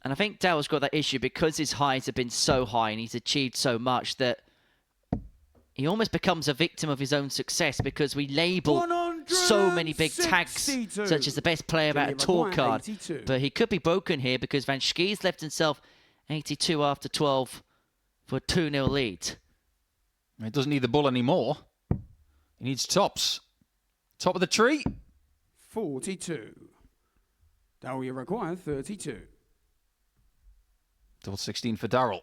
And I think Daryl's got that issue because his highs have been so high and he's achieved so much that he almost becomes a victim of his own success because we label so many big tags, such as the best player about a tour card. 82. But he could be broken here because Van Schie's left himself 82 after 12 for a 2-0 lead. He doesn't need the bull anymore. He needs tops. Top of the tree. 42. Daryl, you require 32. Double 16 for Daryl.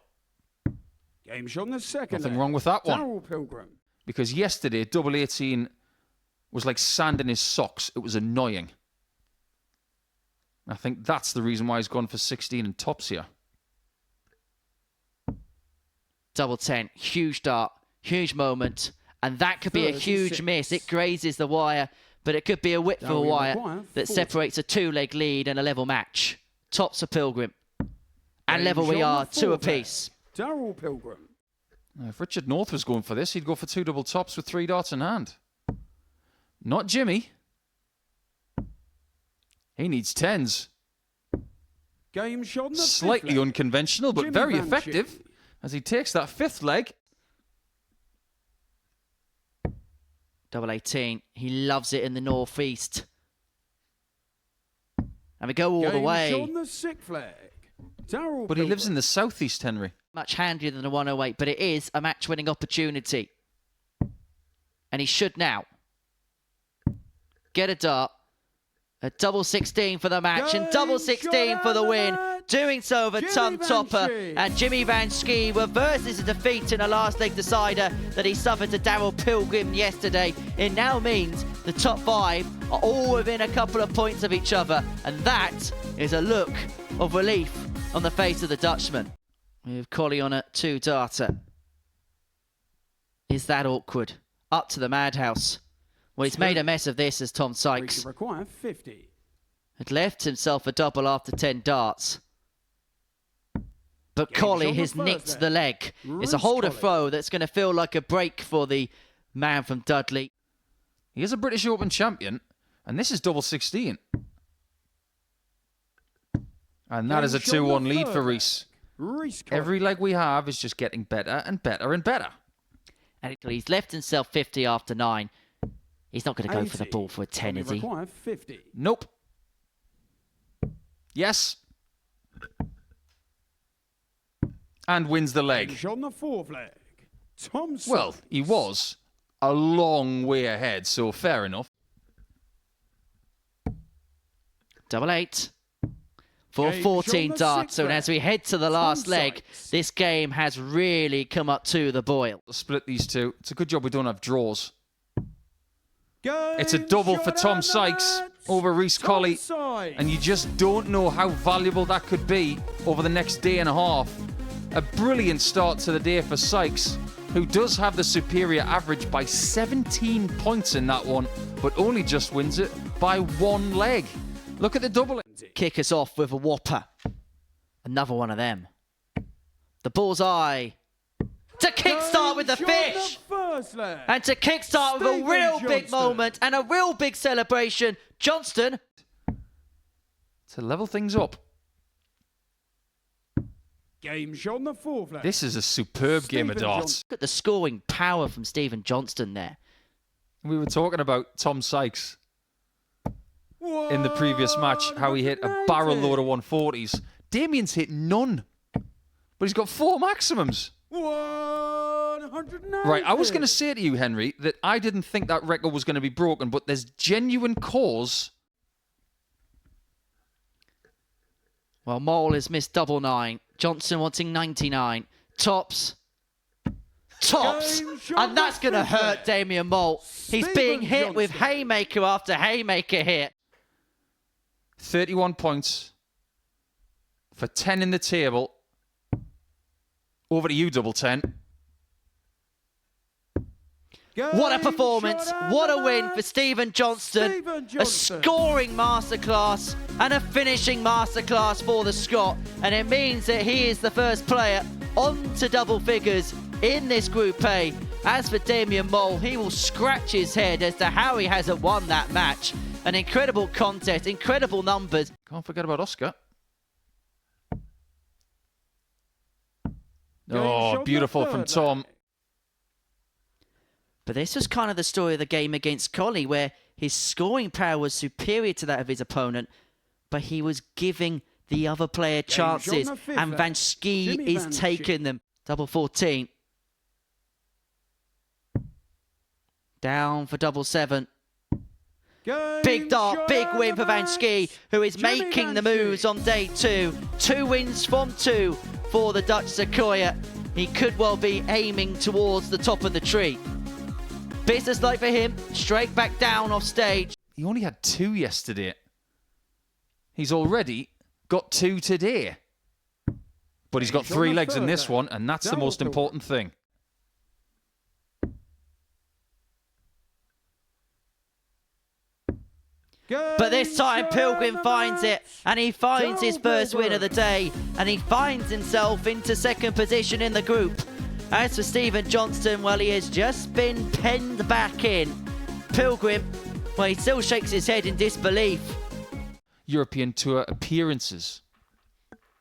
Game shot in the second. Nothing wrong with that one. Daryl Pilgrim. Because yesterday, double 18 was like sand in his socks. It was annoying. I think that's the reason why he's gone for 16 and tops here. Double 10, huge dart, huge moment. And that could be a huge miss. It grazes the wire, but it could be a whip for a wire that separates a 2-leg lead and a level match. Tops for Pilgrim. And level we are, 2 apiece. Daryl Pilgrim. If Richard North was going for this, he'd go for 2 double tops with 3 darts in hand. Not Jimmy. He needs 10s. Game shot in the Slightly fifth leg. unconventional, but Jimmy very Van effective Schie. as he takes that 5th leg. Double 18, he loves it in the northeast. And we go all the way. Game shot in the sixth leg. Daryl But he lives Pilgrim. in the southeast, Henry. Much handier than the 108, but it is a match-winning opportunity. And he should now get a dart. A double 16 for the match and double 16 for the win. Doing so over Tom Topper and Jimmy Van Schie reverses a defeat in a last leg decider that he suffered to Daryl Pilgrim yesterday. It now means the top 5 are all within a couple of points of each other, and that is a look of relief on the face of the Dutchman. With Collie on a 2-darter. Is that awkward? Up to the madhouse. Well, he's made a mess of this as Tom Sykes Require 50. had left himself a double after 10 darts. But Collie has nicked the leg. It's a holder throw that's going to feel like a break for the man from Dudley. He is a British Open champion, and this is double 16. And that is a 2-1 lead for Rees. Every leg we have is just getting better and better and better. And he's left himself 50 after 9. He's not going to go for the ball for a 10, is he? Require 50. Nope. Yes. And wins the leg. Shot on the fourth leg. Tom Well, Sykes. he was a long way ahead, so fair enough. Double 8 for Game 14 shot on the darts. sixth So leg. as we head to the last Tom leg, Sykes. this game has really come up to the boil. Split these two. It's a good job we don't have draws. Game It's a double shot for Tom and the Sykes match. over Rees Tom Colley. Sykes. And you just don't know how valuable that could be over the next day and a half. A brilliant start to the day for Sykes, who does have the superior average by 17 points in that one, but only just wins it by 1 leg. Look at the double. Kick us off with a whopper. Another one of them. The bullseye. To kickstart with the Game shot on fish. the first leg. And to kickstart with a Stephen real big Johnstone. moment and a real big celebration, Johnstone. To level things up. Game shot on the fourth leg. This is a superb game of Stephen darts. Look at the scoring power from Stephen Johnstone there. We were talking about Tom Sykes in the previous match, how he hit a barrel load of 140s. Damian's hit none, but he's got 4 maximums. 190. Right, I was going to say to you, Henry, that I didn't think that record was going to be broken, but there's genuine cause. Well, Mole has missed double 9. Johnson wanting 99. Tops. Tops. Game shot And that's going to fifth hurt leg. Damian Mole. He's Stephen being hit with Johnstone. haymaker after haymaker hit. 31 points for 10 in the table. Over to you, double 10. What a Game performance. shot and What a the win match. for Stephen Johnston. Stephen A Johnstone. scoring masterclass and a finishing masterclass for the Scot. And it means that he is the first player on to double figures in this Group A. As for Damian Mole, he will scratch his head as to how he hasn't won that match. An incredible contest, incredible numbers. Can't forget about Oscar. Oh, beautiful from Tom. But this was kind of the story of the game against Collie, where his scoring power was superior to that of his opponent, but he was giving the other player chances, and Van Schie is taking them. Double 14. Down for double 7. Big dart, big win for Van Schie, who is making the moves on day 2. 2 wins from 2 for the Dutch Sequoia. He could well be aiming towards the top of the tree. Business-like for him, straight back down off stage. He only had 2 yesterday. He's already got 2 today. But he's got 3 legs in this one, and that's the most important thing. But this time Pilgrim finds it, and he finds his first win of the day, and he finds himself into second position in the group. As for Stephen Johnstone, well, he has just been penned back in. Pilgrim, well, he still shakes his head in disbelief. European Tour appearances.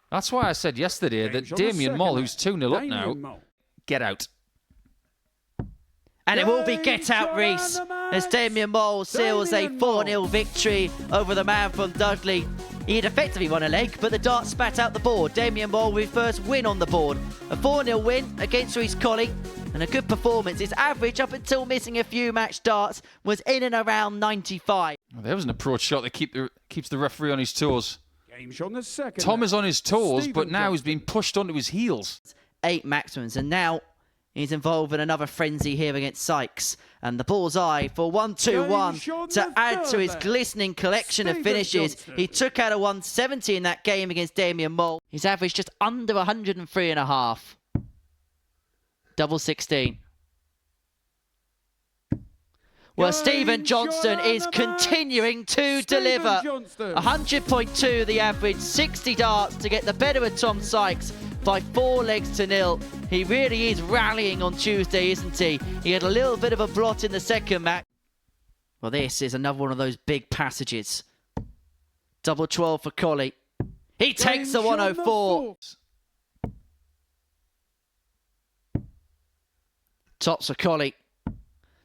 That's why I said yesterday that Damian Moll, who's 2-0 up now, get out. And it will be get out, Rees, as Damian Moll seals a 4-0 victory over the man from Dudley. He had effectively won a leg, but the dart spat out the board. Damian Moll with his first win on the board. A 4-0 win against Rees Colley, and a good performance. His average, up until missing a few match darts, was in and around 95. Well, there was an approach shot that keeps the referee on his toes. Game's on the second. Tom is on his toes, but now he's been pushed onto his heels. 8 maximums, and now he's involved in another frenzy here against Sykes. And the bullseye for 1-2-1 to add to his glistening collection of finishes. He took out a 170 in that game against Damian Moll. He's averaged just under 103.5. Double 16. Well, Stephen Johnstone is continuing to deliver. 100.2 the average, 60 darts to get the better of Tom Sykes by 4 legs to 0. He really is rallying on Tuesday, isn't he? He had a little bit of a blot in the second match. Well, this is another one of those big passages. Double 12 for Colley. He takes the 104. Tops for Colley.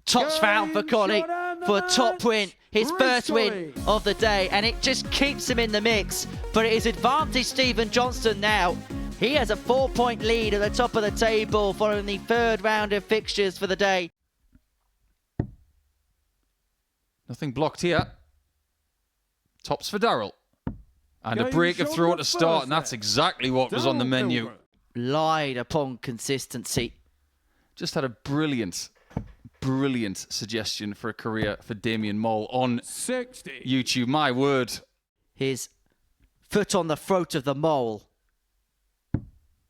Tops found for Colley for a top win. His first win of the day, and it just keeps him in the mix. But it is advantage Stephen Johnstone now. He has a 4-point lead at the top of the table following the 3rd round of fixtures for the day. Nothing blocked here. Tops for Daryl. And a break of throw to start, and that's exactly what was on the menu. Lied upon consistency. Just had a brilliant suggestion for a career for Damian Moll on 60. YouTube. My word. His foot on the throat of the mole.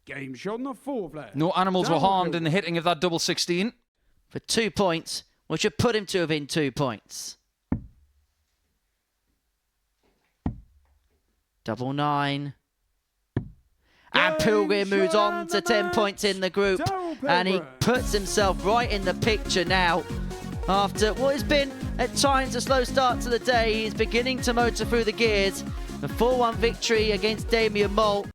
Game shot on the 4th leg. No animals were harmed in the hitting of that double 16. For 2 points, which would put him to within 2 points. Double 9. And Pilgrim moves on to 10 points in the group. And he puts himself right in the picture now. After what has been, at times, a slow start to the day, he's beginning to motor through the gears. A 4-1 victory against Damian Moll.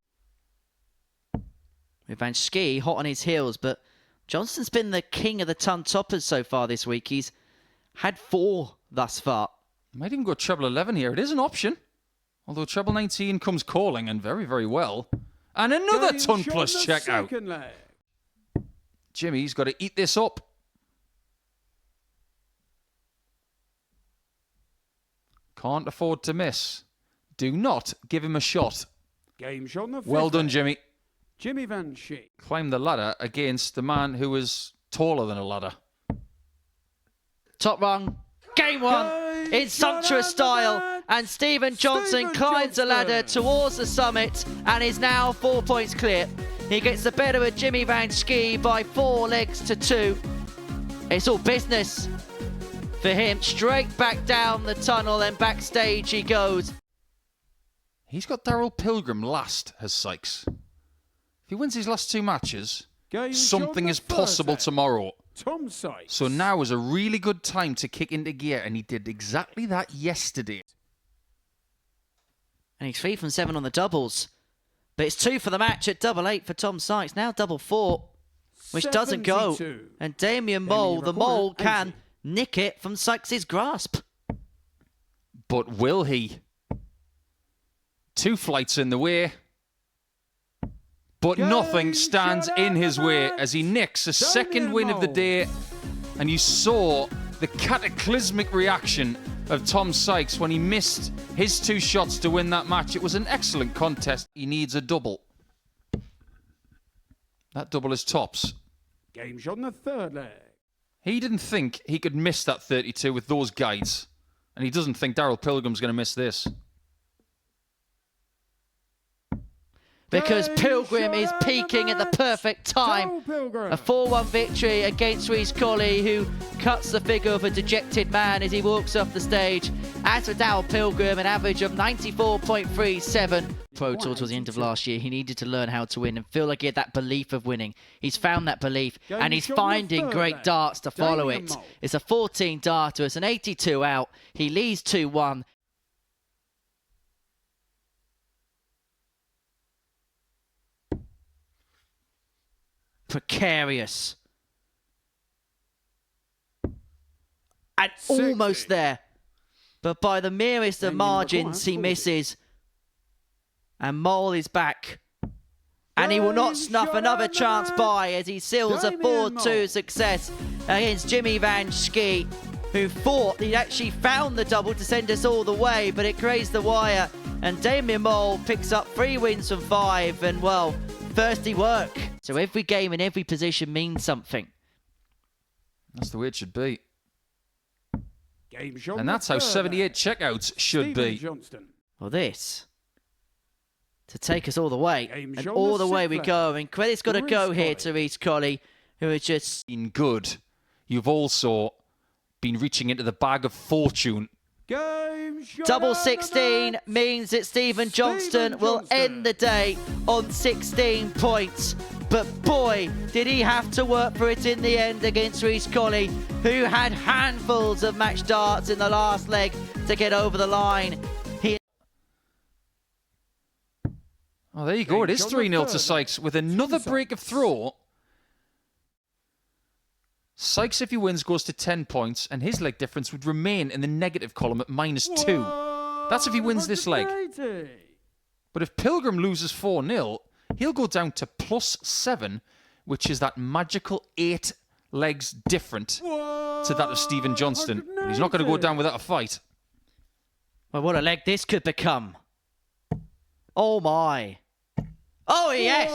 With Van Schie hot on his heels, but Johnston's been the king of the ton toppers so far this week. He's had 4 thus far. Might even go treble 11 here. It is an option. Although treble 19 comes calling, and very, very well. And another ton plus checkout. Jimmy's got to eat this up. Can't afford to miss. Do not give him a shot. Game shot on the 5th. Well done, Jimmy. Jimmy Van Schie. Climbed the ladder against the man who was taller than a ladder. Top rung. Game 1 in sumptuous style. And Stephen Johnstone climbs the ladder towards the summit and is now 4 points clear. He gets the better of Jimmy Van Schie by 4 legs to 2. It's all business for him. Straight back down the tunnel and backstage he goes. He's got Daryl Pilgrim last, has Sykes. If he wins his last 2 matches, something is possible tomorrow. Tom Sykes. So now is a really good time to kick into gear, and he did exactly that yesterday. And he's 3 from 7 on the doubles. But it's 2 for the match at double 8 for Tom Sykes. Now double 4, which doesn't go. 72. And Damian Mole, the Mole, can nick it from Sykes' grasp. But will he? 2 flights in the way. But nothing stands in his way as he nicks a second win of the day. And you saw the cataclysmic reaction of Tom Sykes when he missed his 2 shots to win that match. It was an excellent contest. He needs a double. That double is tops. Game shot in the third leg. He didn't think he could miss that 32 with those guides. And he doesn't think Daryl Pilgrim's going to miss this. Because Pilgrim is peaking at the perfect time. A 4-1 victory against Rees Colley, who cuts the figure of a dejected man as he walks off the stage. As for Daryl Pilgrim, an average of 94.37. Pro Tour towards the end of last year, he needed to learn how to win and feel like he had that belief of winning. He's found that belief and he's finding great darts to follow it. It's a 14 darter, it's an 82 out. He leads 2-1. Precarious. And almost there. But by the merest of margins, he misses. And Mole is back. And he will not snuff another chance by as he seals a 4-2 success against Jimmy Van Schie, who thought he'd actually found the double to send us all the way, but it grazed the wire. And Damian Mole picks up 3 wins from 5, and well, thirsty work. So every game and every position means something. That's the way it should be. Game shot And that's how 78 checkouts should be. Johnstone. Well, this to take us all the way. And all the way we go. And credit's got to go here to Rees Colley, who is just Been good. You've also been reaching into the bag of fortune. double 16 means that Stephen Johnstone will end the day on 16 points. But boy, did he have to work for it in the end against Rees Colley, who had handfuls of match darts in the last leg to get over the line. Oh, there you go. It is 3-0 to Sykes with another break of throw. Sykes, if he wins, goes to 10 points, and his leg difference would remain in the negative column at -2. That's if he wins this leg. But if Pilgrim loses 4-0, he'll go down to +7, which is that magical 8 legs different to that of Stephen Johnstone. He's not going to go down without a fight. Well, what a leg this could become. Oh, my. Oh, yes.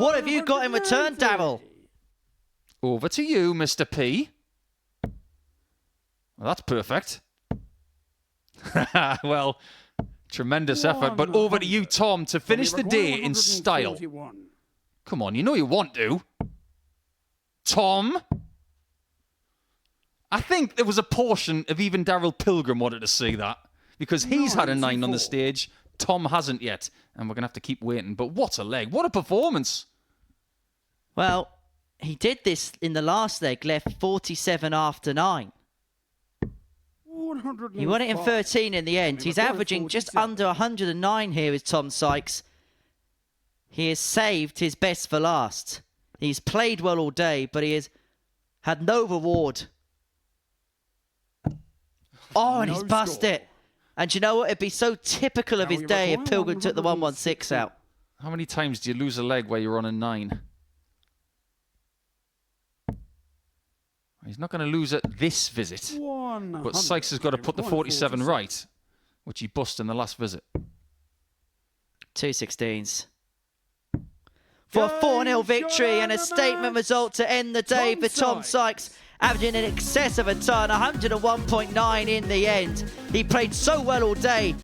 What have you got in return, Daryl? Over to you, Mr. P. Well, that's perfect. Well, tremendous effort. But over to you, Tom, to finish the day in style. Come on, you know you want to. Tom? I think there was a portion of even Daryl Pilgrim wanted to see that. Because he's had a 9 on the stage. Tom hasn't yet. And we're going to have to keep waiting. But what a leg. What a performance. Well, he did this in the last leg, left 47 after 9. He won it in 13 in the end. He's averaging just under 109 here with Tom Sykes. He has saved his best for last. He's played well all day, but he has had no reward. Oh, and he's bust it. And you know what? It'd be so typical of his day if Pilgrim took the 116 out. How many times do you lose a leg where you're on a 9? He's not going to lose at this visit. But Sykes has got to put the 47 right, which he bust in the last visit. 2 16s. For a 4-0 victory and a statement result to end the day for Tom Sykes, averaging in excess of a ton, 101.9 in the end. He played so well all day.